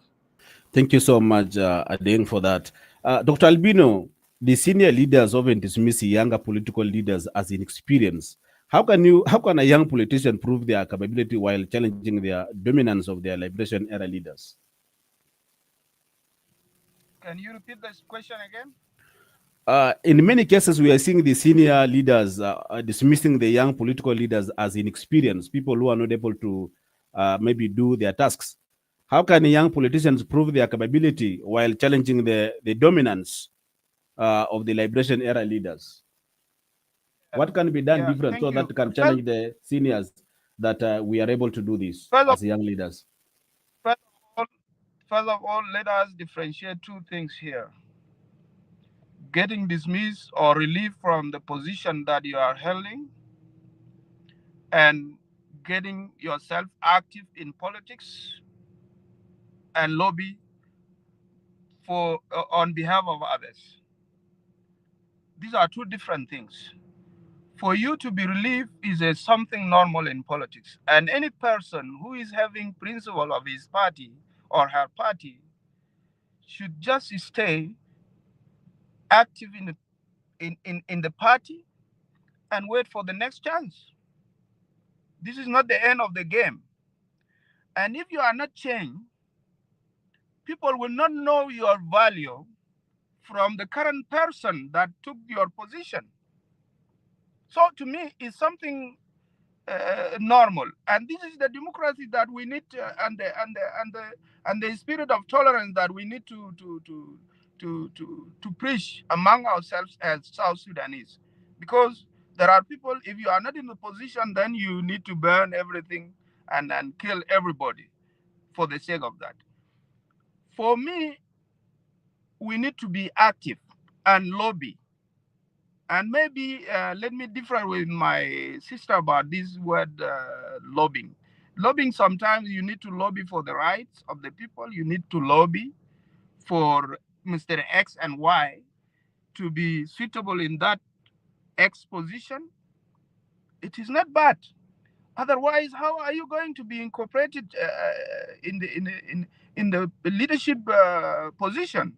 Thank you so much, Adeng, for that. Dr. Albino, the senior leaders often dismiss younger political leaders as inexperienced. How can a young politician prove their capability while challenging their dominance of their liberation era leaders? Can you repeat this question again? In many cases, we are seeing the senior leaders dismissing the young political leaders as inexperienced, people who are not able to maybe do their tasks. How can young politicians prove their capability while challenging the dominance of the liberation era leaders? What can be done different so that can challenge the seniors that we are able to do this as young leaders? First of all, let us differentiate two things here. Getting dismissed or relieved from the position that you are holding and getting yourself active in politics and lobby for on behalf of others. These are two different things. For you to be relieved is something normal in politics. And any person who is having principle of his party or her party should just stay active in the party and wait for the next chance. This is not the end of the game. And if you are not changed, people will not know your value from the current person that took your position. So to me, it's something normal, and this is the democracy that we need, and the spirit of tolerance that we need to preach among ourselves as South Sudanese, because there are people. If you are not in the position, then you need to burn everything and kill everybody for the sake of that. For me, we need to be active and lobby. And maybe let me differ with my sister about this word lobbying. Lobbying, sometimes you need to lobby for the rights of the people. You need to lobby for Mr. X and Y to be suitable in that X position. It is not bad. Otherwise, how are you going to be incorporated in the leadership position?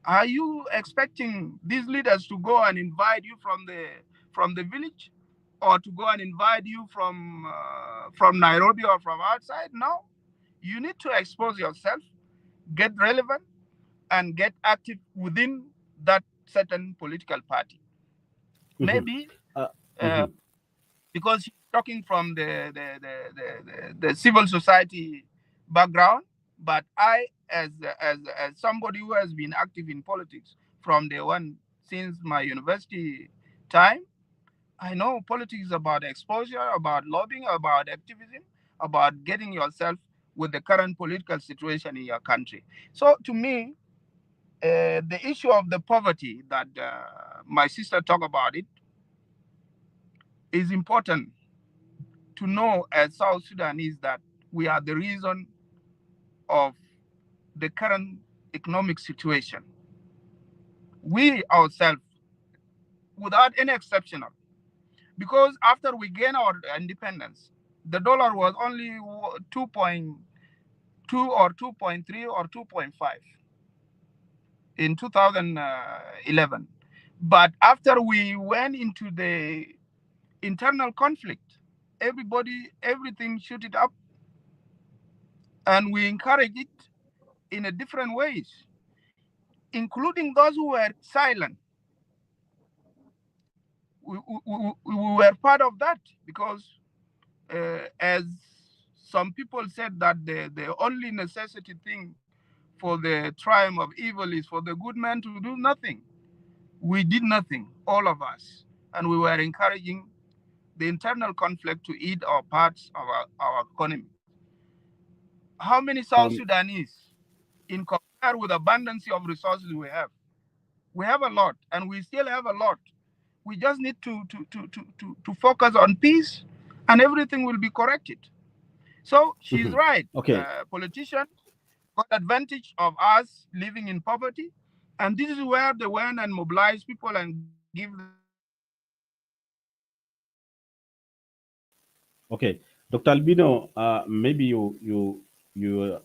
Are you expecting these leaders to go and invite you from the village, or to go and invite you from Nairobi or from outside? No, you need to expose yourself, get relevant, and get active within that certain political party. Maybe because you're talking from the civil society background, but I, as somebody who has been active in politics from day one since my university time, I know politics is about exposure, about lobbying, about activism, about getting yourself with the current political situation in your country. So to me, the issue of the poverty that my sister talked about it is important to know as South Sudanese that we are the reason of the current economic situation. We ourselves, without any exception, because after we gained our independence, the dollar was only 2.2 or 2.3 or 2.5 in 2011. But after we went into the internal conflict, everything shooted up, and we encouraged it in a different ways, including those who were silent. We were part of that because, as some people said, that the only necessity thing for the triumph of evil is for the good man to do nothing. We did nothing, all of us, and we were encouraging the internal conflict to eat our parts of our economy. How many South Sudanese, in compare with abundance of resources we have? We have a lot, and we still have a lot. We just need to focus on peace, and everything will be corrected. So she's right. Okay. Politicians got advantage of us living in poverty, and this is where they went and mobilize people and give them Okay, Dr. Albino, maybe you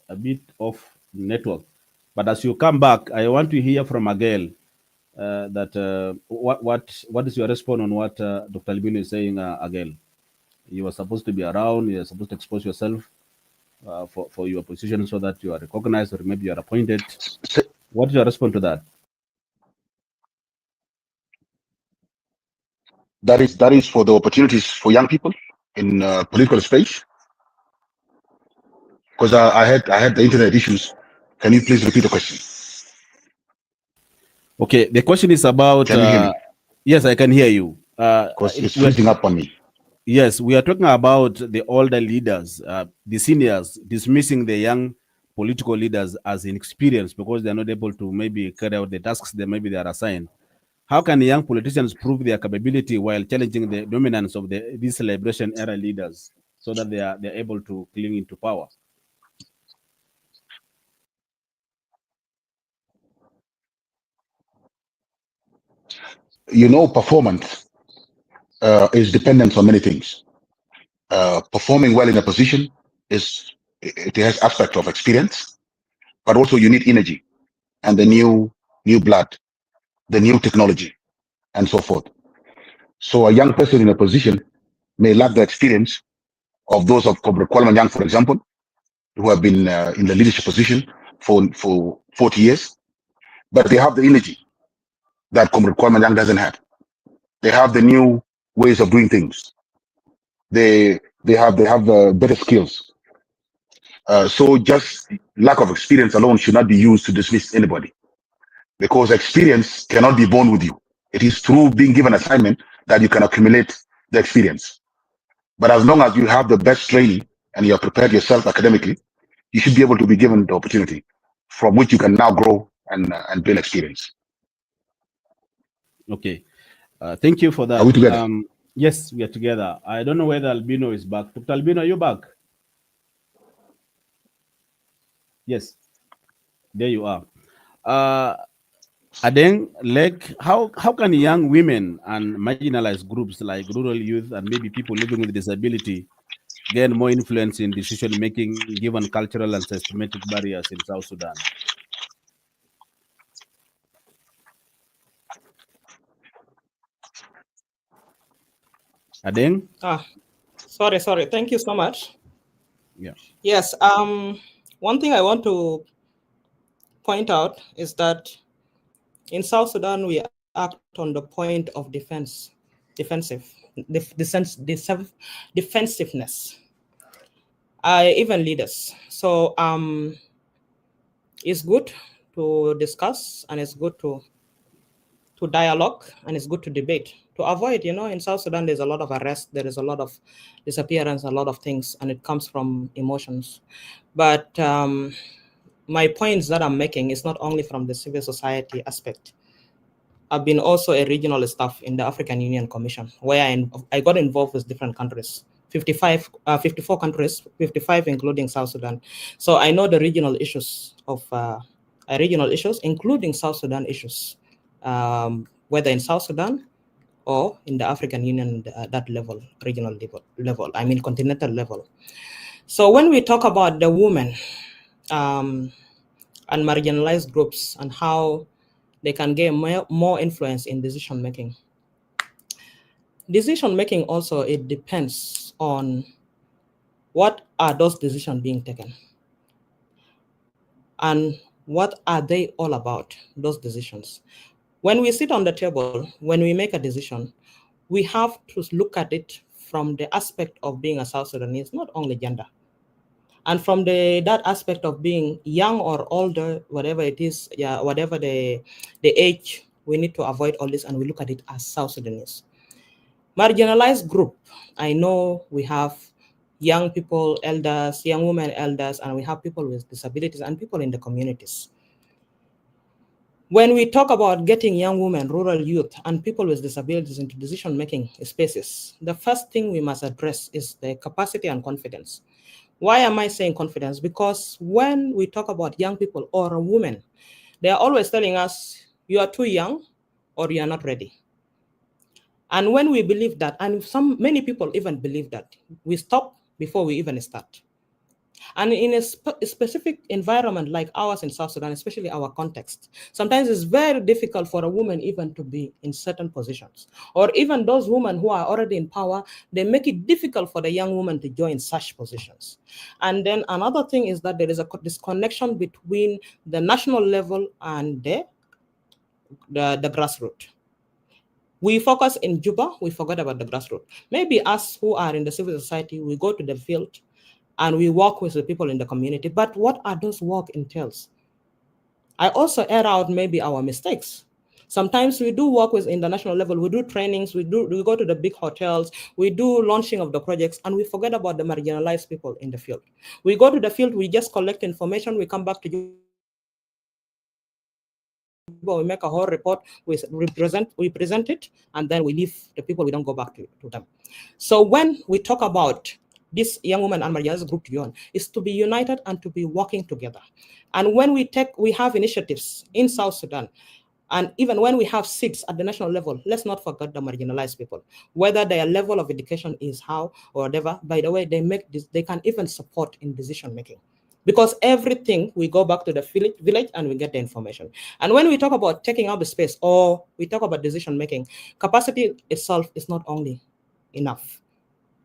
a bit off network, but as you come back, I want to hear from Agail that what is your response on what Dr. Albino is saying, Agail? You are supposed to be around. You are supposed to expose yourself for your position so that you are recognized or maybe you are appointed. What is your response to that? That is for the opportunities for young people in political space. Because I had the internet issues. Can you please repeat the question? Okay, the question is about. Can you hear me? Yes, I can hear you. Because it's freezing up on me. Yes, we are talking about the older leaders, the seniors, dismissing the young political leaders as inexperienced because they are not able to maybe carry out the tasks that maybe they are assigned. How can young politicians prove their capability while challenging the dominance of these liberation era leaders so that they're able to cling into power? You know, performance is dependent on many things. Performing well in a position it has aspect of experience, but also you need energy and the new blood, the new technology, and so forth. So a young person in a position may lack the experience of those of Comrade Kwalman Young, for example, who have been in the leadership position for 40 years, but they have the energy that Comrade Kwalman Young doesn't have. They have the new ways of doing things. They have better skills. So just lack of experience alone should not be used to dismiss anybody, because experience cannot be born with you. It is through being given assignment that you can accumulate the experience. But as long as you have the best training and you have prepared yourself academically, you should be able to be given the opportunity from which you can now grow and build experience. Okay. Thank you for that. Are we together? Yes, we are together. I don't know whether Albino is back. Dr. Albino, are you back? Yes. There you are. Adeng, like, how can young women and marginalized groups like rural youth and maybe people living with disability gain more influence in decision making given cultural and systematic barriers in South Sudan? Adeng? Sorry. Thank you so much. Yeah. Yes. One thing I want to point out is that in South Sudan, we act on the point of defensiveness. Even leaders. So it's good to discuss, and it's good to dialogue, and it's good to debate, to avoid, in South Sudan, there's a lot of arrest, there is a lot of disappearance, a lot of things, and it comes from emotions. But my points that I'm making is not only from the civil society aspect. I've been also a regional staff in the African Union Commission, where I got involved with different countries, 54 countries, 55 including South Sudan. So I know the regional issues including South Sudan issues, whether in South Sudan or in the African Union, that level, regional level, I mean continental level. So when we talk about the women and marginalized groups and how they can gain more influence in decision making. Decision making also, it depends on what are those decisions being taken and what are they all about, those decisions. When we sit on the table, when we make a decision, we have to look at it from the aspect of being a South Sudanese, not only gender. And from that aspect of being young or older, whatever it is, whatever the age, we need to avoid all this, and we look at it as South Sudanese. Marginalized group, I know we have young people, elders, young women elders, and we have people with disabilities and people in the communities. When we talk about getting young women, rural youth, and people with disabilities into decision-making spaces, the first thing we must address is the capacity and confidence. Why am I saying confidence? Because when we talk about young people or women, they are always telling us, you are too young or you are not ready. And when we believe that, and many people even believe that, we stop before we even start. And in a specific environment like ours in South Sudan, especially our context, sometimes it's very difficult for a woman even to be in certain positions. Or even those women who are already in power, they make it difficult for the young woman to join such positions. And then another thing is that there is a disconnection between the national level and the grassroots. We focus in Juba, we forgot about the grassroots. Maybe us who are in the civil society, we go to the field and we work with the people in the community. But what are those work entails? I also air out maybe our mistakes. Sometimes we do work with international level, we do trainings, we go to the big hotels, we do launching of the projects, and we forget about the marginalized people in the field. We go to the field, we just collect information, we come back to Juba, we make a whole report, we present it, and then we leave the people, we don't go back to them. So when we talk about this young woman and marginalized group to join, is to be united and to be working together. And when we have initiatives in South Sudan, and even when we have seats at the national level, let's not forget the marginalized people, whether their level of education is how or whatever. By the way, they can even support in decision making. Because everything, we go back to the village and we get the information. And when we talk about taking up the space or we talk about decision making, capacity itself is not only enough.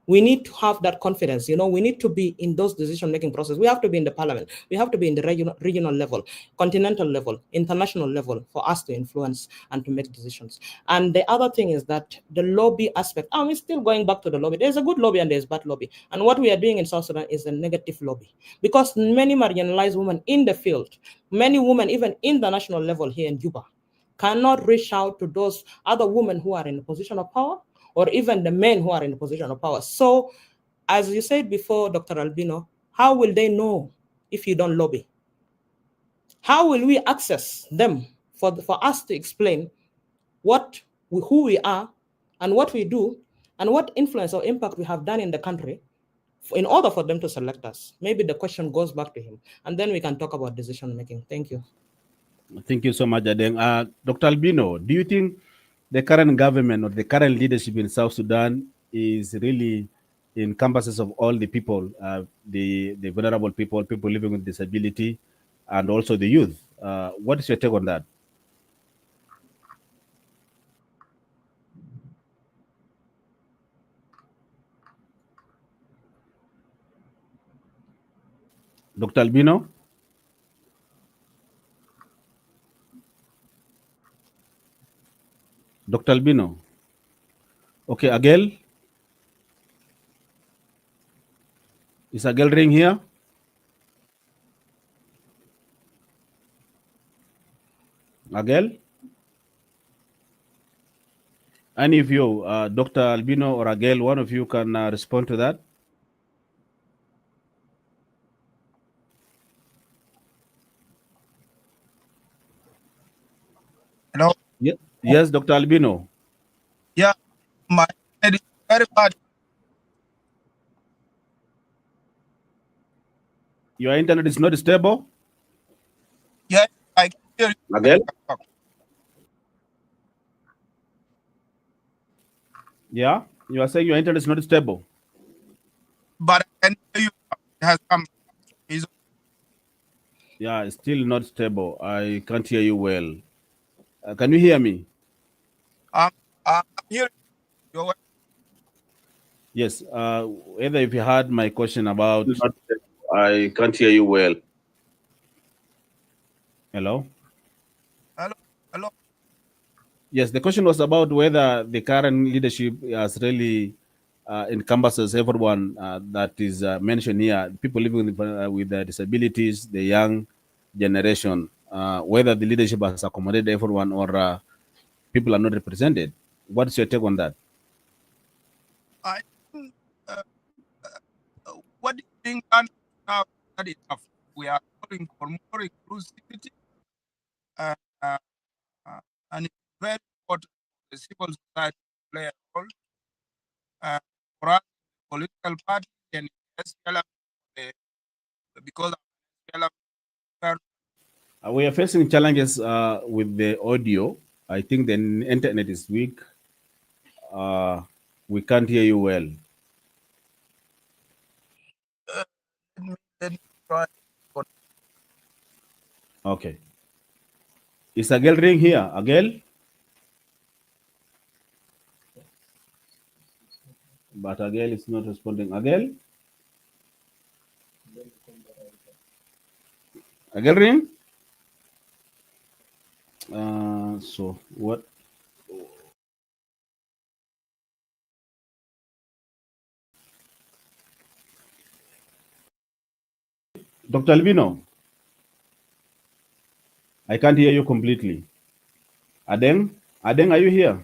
We need to have that confidence. We need to be in those decision-making processes. We have to be in the parliament. We have to be in the regional level, continental level, international level for us to influence and to make decisions. And the other thing is that the lobby aspect, we're still going back to the lobby. There's a good lobby and there's bad lobby. And what we are doing in South Sudan is a negative lobby, because many marginalized women in the field, many women even in the national level here in Juba, cannot reach out to those other women who are in a position of power, or even the men who are in a position of power. So, as you said before, Dr. Albino, how will they know if you don't lobby? How will we access them for us to explain who we are and what we do and what influence or impact we have done in the country in order for them to select us? Maybe the question goes back to him, and then we can talk about decision making. Thank you. Thank you so much, Adeng. Dr. Albino, do you think the current government or the current leadership in South Sudan is really encompasses of all the people, the vulnerable people, people living with disability, and also the youth? What is your take on that? Dr. Albino? Dr. Albino? Okay, Agel? Is Agel ring here? Agel? Any of you, Dr. Albino or Agel, one of you can respond to that? Hello? Yes, Dr. Albino. Yeah, my head is very bad. Your internet is not stable? Yeah, I can hear you. Again? Yeah, you are saying your internet is not stable. But I can hear you. It has come. Yeah, it's still not stable. I can't hear you well. Can you hear me? I'm hearing you. Yes. Whether if you heard my question about, I can't hear you well. Hello? Hello? Hello? Yes, the question was about whether the current leadership has really encompasses everyone that is mentioned here, people living with disabilities, the young generation, whether the leadership has accommodated everyone or people are not represented. What's your take on that? I think, what is being done now that is enough. We are calling for more inclusivity, uh, uh, and it's very important for the civil society to play a role. For us, political parties and SPLM, because SPLM, we are facing challenges with the audio. I think the internet is weak. We can't hear you well. let me try. Okay. Is Agel ring here? Agel? But Agel is not responding. Agel? Agel ring? So what? Dr. Albino, I can't hear you completely. Adeng? Adeng, are you here?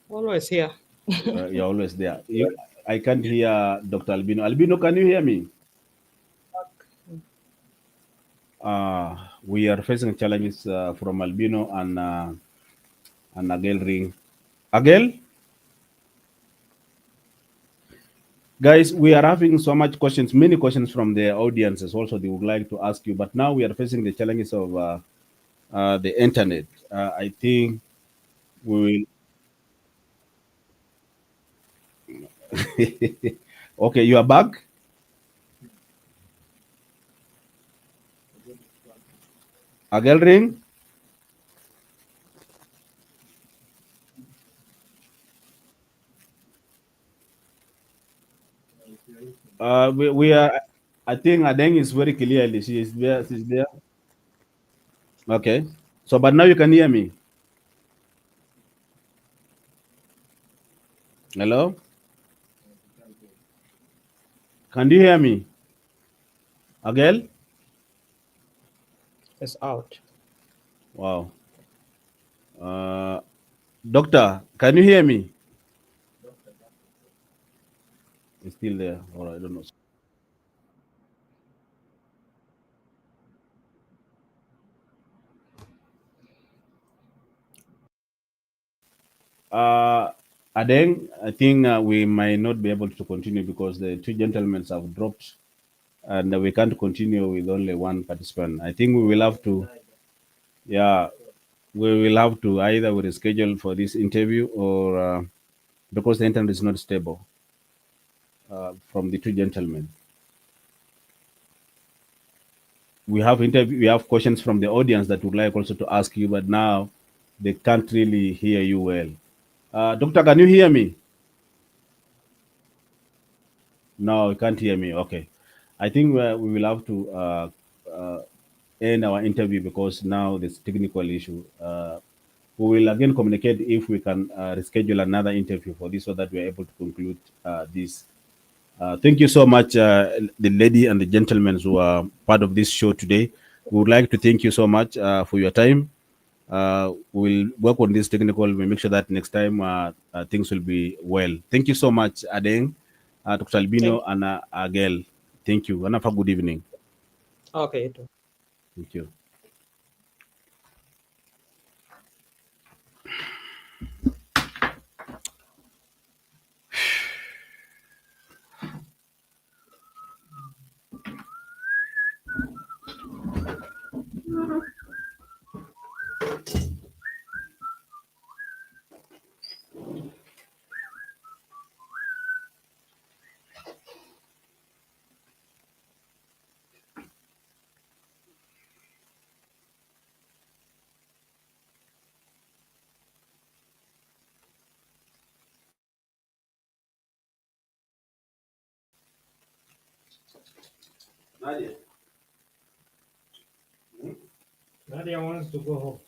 Always here. You're always there. I can't hear Dr. Albino. Albino, can you hear me? We are facing challenges from Albino and Agel ring. Agel? Guys, we are having so much questions, many questions from the audiences also they would like to ask you, but now we are facing the challenges of the internet. I think we will. Okay, you are back? Agel ring? We are, I think Adeng is very clearly, she is there, she's there. Okay, so but now you can hear me. Hello? Can you hear me? Agel? It's out. Wow. Doctor, can you hear me? It's still there, or I don't know. Adeng, I think we might not be able to continue because the two gentlemen have dropped and we can't continue with only one participant. I think we will have to, yeah, we will have to either we reschedule for this interview or because the internet is not stable from the two gentlemen. We have interview, we have questions from the audience that would like also to ask you, but now they can't really hear you well. Doctor, can you hear me? No, you can't hear me. Okay. I think we will have to end our interview because now there's technical issue. We will again communicate if we can reschedule another interview for this so that we are able to conclude this. Thank you so much, the lady and the gentlemen who are part of this show today. We would like to thank you so much for your time. We'll work on this technical. We'll make sure that next time things will be well. Thank you so much, Adeng, Dr. Albino, Thank and Agel. Thank you. And have a good evening. Okay. Thank you. Nadia. Nadia wants to go home.